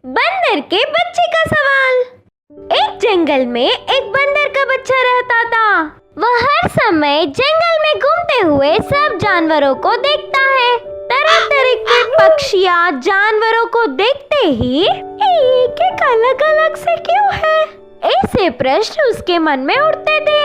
बंदर के बच्चे का सवाल। एक जंगल में एक बंदर का बच्चा रहता था। वह हर समय जंगल में घूमते हुए सब जानवरों को देखता है। तरह तरह के पक्षियाँ जानवरों को देखते ही एक अलग अलग से क्यों है, ऐसे प्रश्न उसके मन में उठते थे।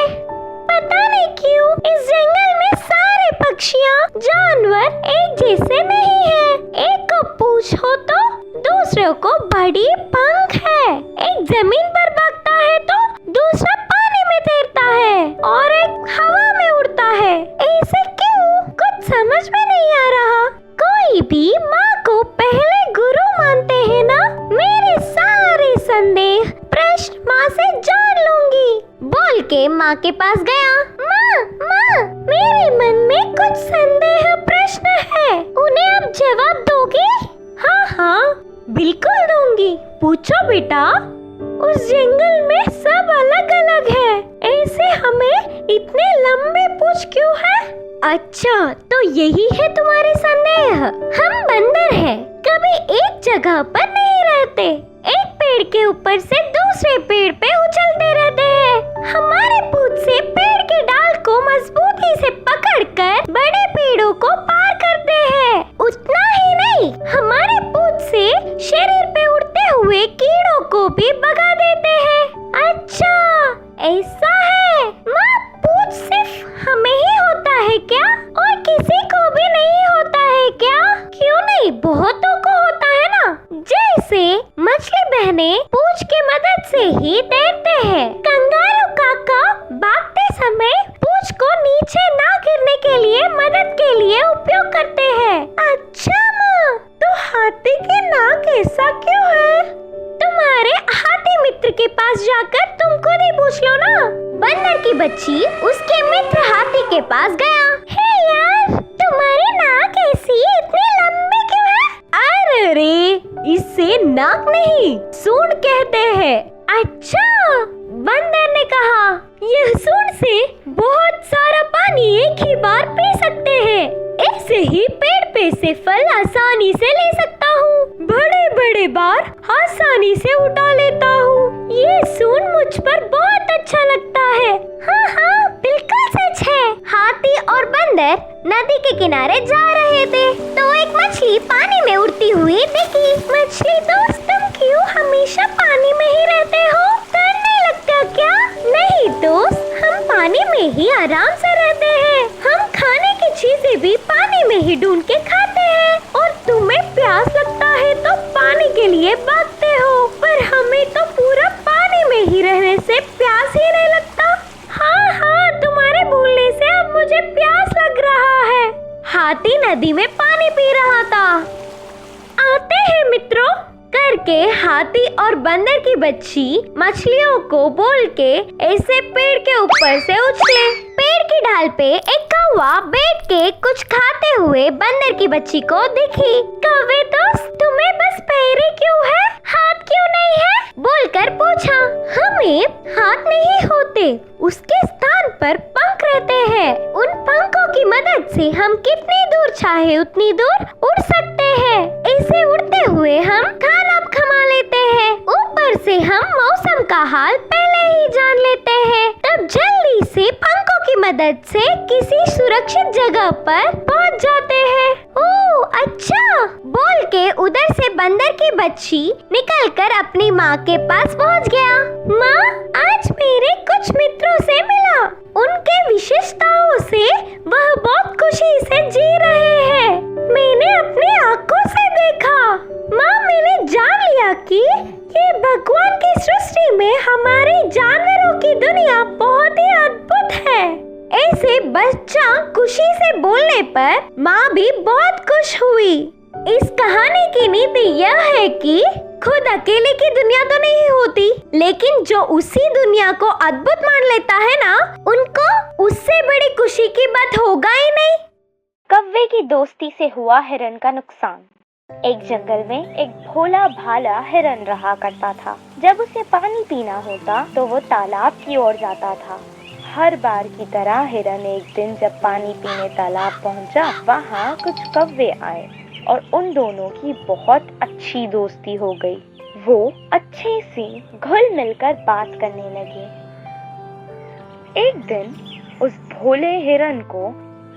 पता नहीं क्यों इस जंगल में सारे पक्षियाँ जानवर एक जैसे नहीं है। एक को पूछो तो दूसरे को बड़ी पंख है। एक जमीन पर भागता है तो दूसरा पानी में तैरता है और एक हवा में उड़ता है। ऐसे क्यों, कुछ समझ में नहीं आ रहा। कोई भी माँ को पहले गुरु मानते हैं ना। मेरे सारे संदेह प्रश्न माँ से जान लूंगी, बोल के माँ के पास गया। माँ, मेरे मन में कुछ संदेह प्रश्न है, उन्हें आप जवाब दोगे? हाँ, बिल्कुल दूंगी। पूछो बेटा। उस जंगल में सब अलग अलग है, ऐसे हमें इतने लंबे पूछ क्यों है? अच्छा, तो यही है तुम्हारे संदेह। हम बंदर हैं, कभी एक जगह पर नहीं रहते। एक पेड़ के ऊपर से दूसरे पेड़ पे उछलते रहते हैं। हमारे पूंछ से पेड़ के डाल को मजबूती से पकड़कर बड़े पेड़ों को पार करते हैं। उतना ही नहीं, हमारे पूंछ से शरीर पे उड़ते हुए कीड़ों को भी भगा देते हैं। अच्छा, ऐसा है। माँ, पूंछ सिर्फ हमें ही होता है क्या, और किसी को भी नहीं होता है क्या? क्यों नहीं, बहुतों को होता है ना। जैसे मछली बहनें पूंछ की मदद से ही तैरते हैं। कंगारू काका भागते समय पूंछ को नीचे ना गिरने के लिए मदद के लिए उपयोग करते हैं। अच्छा माँ, तो हाथी की नाक ऐसा क्यों है? तुम्हारे हाथी मित्र के पास जाकर तुम खुद ही पूछ लो ना। बंदर की बच्ची उसके मित्र हाथी के पास गया। हे यार, तुम्हारी नाक ऐसी इतनी लंबी क्यों है? अरे, इसे नाक नहीं, सूंड कहते हैं। अच्छा, बंदर ने कहा, यह सूंड से बहुत सारा पानी एक ही बार पी सकते हैं। ऐसे ही पेड़ पे से फल आसानी से ले सकता हूँ। बड़े बड़े बार आसानी से उठा लेता हूँ। ये सूंड मुझ पर बहुत अच्छा लगता है। हाँ, बिल्कुल सच है। हाथी और बंदर नदी के किनारे जा रहे थे तो एक मछली पानी में उड़ती हुई दिखी। मछली दोस्त, तुम क्यों हमेशा पानी में ही रहते हो? तैरने लगते हो क्या? नहीं दोस्त, हम पानी में ही आराम से रहते हैं। हम खाने की चीजें भी पानी में ही ढूंढ के खाते हैं, और तुम्हें प्यास लगता है तो पानी के लिए भागते हो, पर हमें तो पूरा पानी में ही रहने से प्यास ही नहीं लगता। हाँ, तुम्हारे बोलने से अब मुझे प्यास लग रहा है। हाथी नदी में पानी पी रहा था। आते हैं मित्रों करके हाथी और बंदर की बच्ची मछलियों को बोल के ऐसे पेड़ के ऊपर से उछले। पेड़ की ढाल पे एक कौवा बैठ के कुछ खाते हुए बंदर की बच्ची को दिखी। कौवे दोस्त, तुम्हें बस पैर क्यों है, हाथ क्यों नहीं है? बोलकर पूछा। हमें हाथ नहीं होते, उसके स्थान पर पंख रहते हैं। उन पंखों की मदद से हम कितनी दूर चाहे उतनी दूर उड़ सकते हैं। ऐसे उड़ते हुए हम खाना खा लेते हैं। ऊपर से हम मौसम का हाल पहले ही जान लेते हैं, तब जल्दी से पंखों की मदद से किसी सुरक्षित जगह पर पहुंच जाते हैं। ओह अच्छा, बोल के उधर से बंदर की बच्ची निकलकर अपनी माँ के पास पहुंच गया। माँ, आज मेरे कुछ मित्रों से मिला। उनके विशेषताओं से वह बहुत खुशी से जी रहे हैं। मैंने अपनी आंखों से देखा। माँ, मैंने जान लिया कि ये भगवान की सृष्टि में हमारे जानवरों की दुनिया बहुत ही अद्भुत है। ऐसे बच्चा खुशी से बोलने पर माँ भी बहुत खुश हुई। इस कहानी की नीति यह है कि खुद अकेले की दुनिया तो नहीं होती, लेकिन जो उसी दुनिया को अद्भुत मान लेता है ना, उनको उससे बड़ी खुशी की बात होगा ही नहीं। कौवे की दोस्ती से हुआ हिरन का नुकसान। एक जंगल में एक भोला भाला हिरन रहा करता था। जब उसे पानी पीना होता तो वो तालाब की ओर जाता था। हर बार की तरह हिरन एक दिन जब पानी पीने तालाब पहुंचा, वहाँ कुछ कौवे आए और उन दोनों की बहुत अच्छी दोस्ती हो गई। वो अच्छे से घुल मिलकर बात करने लगे। एक दिन उस भोले हिरन को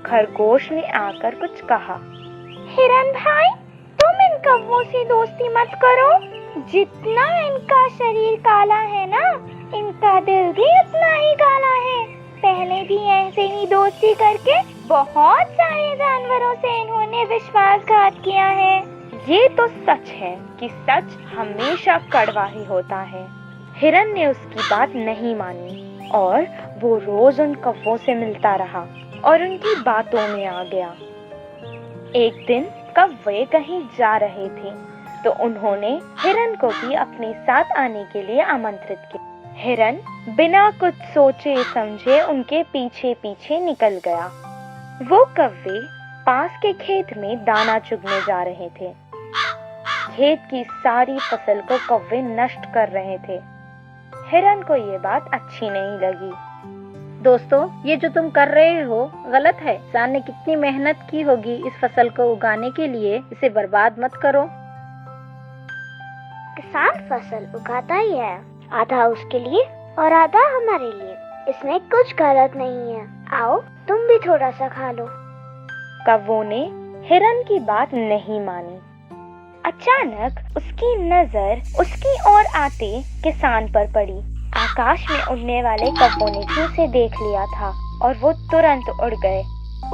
खरगोश ने आकर कुछ कहा। हिरन भाई, तुम इन कौवों से दोस्ती मत करो। जितना इनका शरीर काला है ना, इनका दिल भी उतना ही काला है। पहले भी ऐसे ही दोस्ती करके बहुत सारे जानवरों से इन्होंने विश्वासघात किया है। ये तो सच है कि सच हमेशा कड़वा ही होता है। हिरन ने उसकी बात नहीं मानी और वो रोज उन कौवों से मिलता रहा और उनकी बातों में आ गया। एक दिन कौवे कहीं जा रहे थे तो उन्होंने हिरन को भी अपने साथ आने के लिए आमंत्रित किया। हिरन बिना कुछ सोचे समझे उनके पीछे पीछे निकल गया। वो कौवे पास के खेत में दाना चुगने जा रहे थे। खेत की सारी फसल को कौवे नष्ट कर रहे थे। हिरन को ये बात अच्छी नहीं लगी। दोस्तों, ये जो तुम कर रहे हो गलत है। किसान ने कितनी मेहनत की होगी इस फसल को उगाने के लिए, इसे बर्बाद मत करो। किसान फसल उगाता ही है, आधा उसके लिए और आधा हमारे लिए। इसमें कुछ गलत नहीं है। आओ तुम भी थोड़ा सा खा लो। कौवों ने हिरन की बात नहीं मानी। अचानक उसकी नजर उसकी ओर आते किसान पर पड़ी। आकाश में उड़ने वाले कौवों ने भी उसे देख लिया था और वो तुरंत उड़ गए।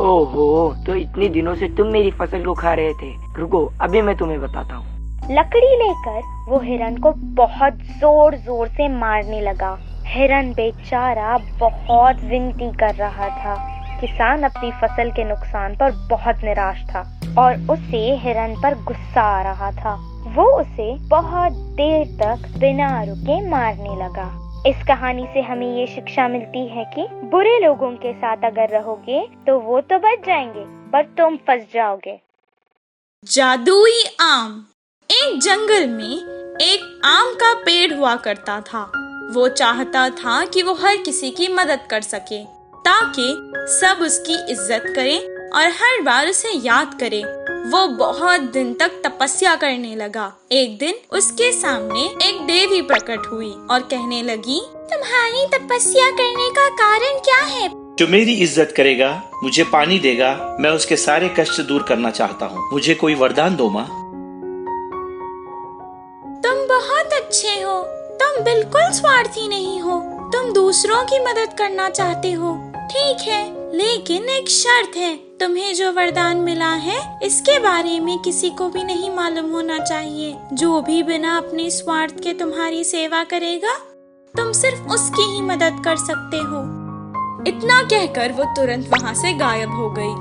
ओहो, तो इतने दिनों से तुम मेरी फसल को खा रहे थे। रुको, अभी मैं तुम्हें बताता हूँ। लकड़ी लेकर वो हिरन को बहुत जोर जोर से मारने लगा। हिरन बेचारा बहुत विनती कर रहा था। किसान अपनी फसल के नुकसान पर बहुत निराश था और उसे हिरन पर गुस्सा आ रहा था। वो उसे बहुत देर तक बिना रुके मारने लगा। इस कहानी से हमें ये शिक्षा मिलती है कि बुरे लोगों के साथ अगर रहोगे तो वो तो बच जाएंगे पर तुम फंस जाओगे। जादुई आम। एक जंगल में एक आम का पेड़ हुआ करता था। वो चाहता था कि वो हर किसी की मदद कर सके ताकि सब उसकी इज्जत करें और हर बार उसे याद करें। वो बहुत दिन तक तपस्या करने लगा। एक दिन उसके सामने एक देवी प्रकट हुई और कहने लगी, तुम्हारी तपस्या करने का कारण क्या है? जो मेरी इज्जत करेगा, मुझे पानी देगा, मैं उसके सारे कष्ट दूर करना चाहता हूँ। मुझे कोई वरदान दो माँ। तुम बहुत अच्छे हो। तुम बिल्कुल स्वार्थी नहीं हो। तुम दूसरों की मदद करना चाहते हो। ठीक है, लेकिन एक शर्त है। तुम्हें जो वरदान मिला है इसके बारे में किसी को भी नहीं मालूम होना चाहिए। जो भी बिना अपने स्वार्थ के तुम्हारी सेवा करेगा, तुम सिर्फ उसकी ही मदद कर सकते हो। इतना कहकर वो तुरंत वहाँ से गायब हो गई।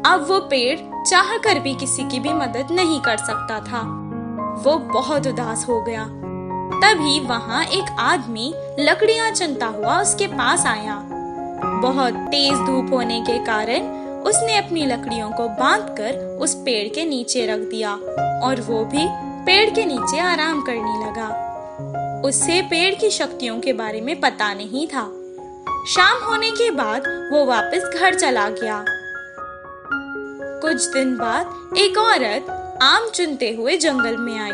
अब वो पेड़ चाहकर भी किसी की भी मदद नहीं कर सकता था। वो बहुत उदास हो गया। तभी वहाँ एक आदमी लकड़ियाँ चुनता हुआ उसके पास आया। बहुत तेज धूप होने के कारण उसने अपनी लकड़ियों को बांधकर उस पेड़ के नीचे रख दिया और वो भी पेड़ के नीचे आराम करने लगा। उसे पेड़ की शक्तियों के बारे में पता नहीं था। शाम होने के बाद वो वापस घर चला गया। कुछ दिन बाद एक औरत आम चुनते हुए जंगल में आई।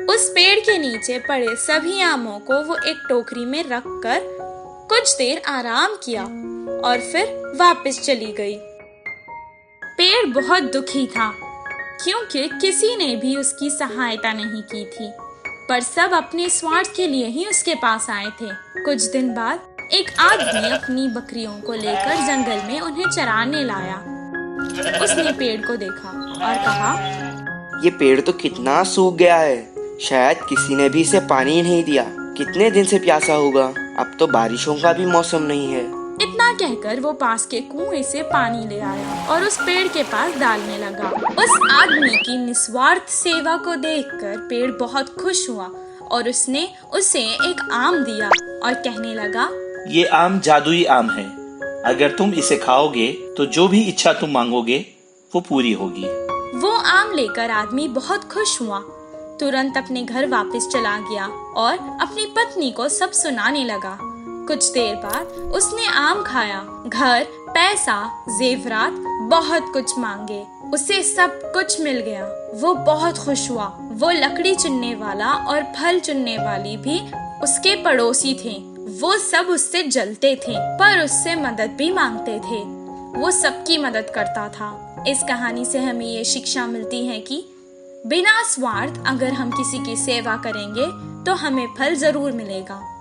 उस पेड़ के नीचे पड़े सभी आमों को वो एक टोकरी में रखकर कुछ देर आराम किया और फिर वापस चली गई। पेड़ बहुत दुखी था क्योंकि किसी ने भी उसकी सहायता नहीं की थी, पर सब अपने स्वार्थ के लिए ही उसके पास आए थे। कुछ दिन बाद एक आदमी अपनी बकरियों को लेकर जंगल में उन्हें चराने लाया। उसने पेड़ को देखा और कहा, ये पेड़ तो कितना सूख गया है। शायद किसी ने भी इसे पानी नहीं दिया। कितने दिन से प्यासा होगा। अब तो बारिशों का भी मौसम नहीं है। इतना कहकर वो पास के कुएं से पानी ले आया और उस पेड़ के पास डालने लगा। उस आदमी की निस्वार्थ सेवा को देखकर पेड़ बहुत खुश हुआ और उसने उसे एक आम दिया और कहने लगा, ये आम जादुई आम है। अगर तुम इसे खाओगे तो जो भी इच्छा तुम मांगोगे वो पूरी होगी। वो आम लेकर आदमी बहुत खुश हुआ। तुरंत अपने घर वापस चला गया और अपनी पत्नी को सब सुनाने लगा। कुछ देर बाद उसने आम खाया, घर, पैसा, जेवरात, बहुत कुछ मांगे, उसे सब कुछ मिल गया। वो बहुत खुश हुआ। वो लकड़ी चुनने वाला और फल चुनने वाली भी उसके पड़ोसी थे। वो सब उससे जलते थे पर उससे मदद भी मांगते थे। वो सबकी मदद करता था। इस कहानी से हमें ये शिक्षा मिलती है कि बिना स्वार्थ अगर हम किसी की सेवा करेंगे तो हमें फल जरूर मिलेगा।